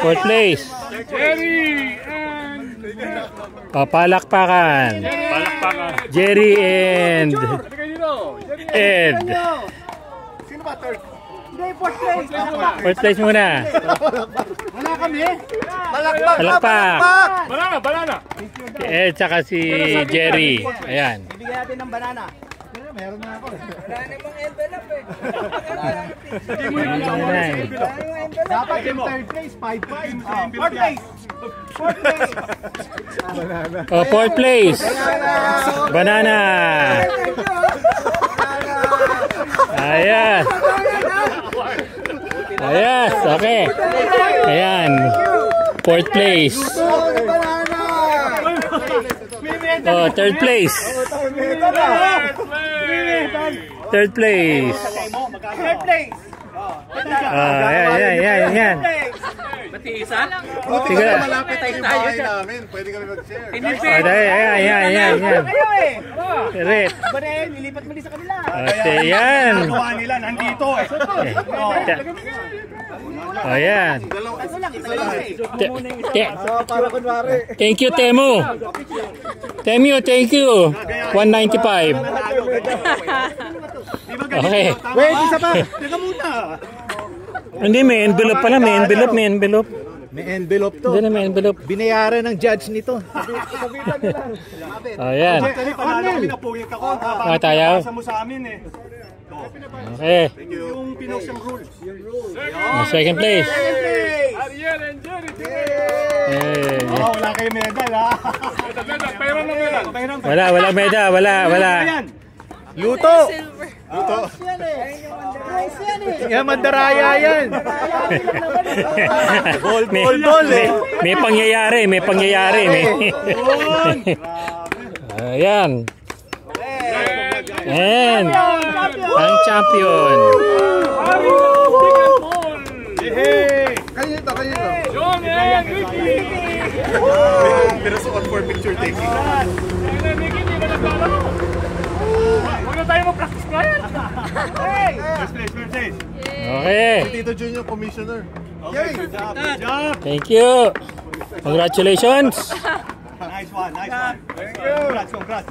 Fourth place. Jerry and Palakpakan. Jerry and Ed. Sino ba third? Hindi, fourth place. Fourth place muna. Wala kami. Palakpak. banana. Si Ed tsaka si Jerry. Ayan. Bibigyan natin ng banana. Meron na ako. Wala namang envelope eh. Dapat yung third place, 5-5. Fourth place. Fourth place. Oh, fourth place. Banana. Ayan. Ayan. Okay. Ayan. Fourth place. Oh, third place. Third place. Third place. Ayan. Matiisan? Sige. Malapit tayo yung bahay namin. Pwede kami mag-share. Ayan. Kayo eh. Red. Ba na yun, lilipat mo din sa kanila. Ayan. Gawa nila nandito eh. Ayan. Ito lang eh. Para kunwari. Thank you, Temu. Thank you. 195. Okay. Wait, isa pa. Teka muna. Hindi, may envelope pala. May envelope. May envelope to. Hindi na may envelope. Binayaran ng judge nito. Ayan. Panalo kami na puyat ako. Tayo. Sa mo sa amin eh. Okay. Yung pinost yung rules. Second place. Ariel and Jerry. Wala kayong medal ha. Pairan na medal. walang medal. Wala. Luto. Yan, mandaraya yan. Gold eh. May pangyayari. Ayan. And ang champion. Kanino ito? John and Ricky. Pero suot for picture taking. Ricky, di ba naglalaro? Huwag na tayo mag-practice pa yan. First place. Okay. Tito Junior, commissioner. Okay, good job. Thank you. Congratulations. Nice one. Thank you. Congrats.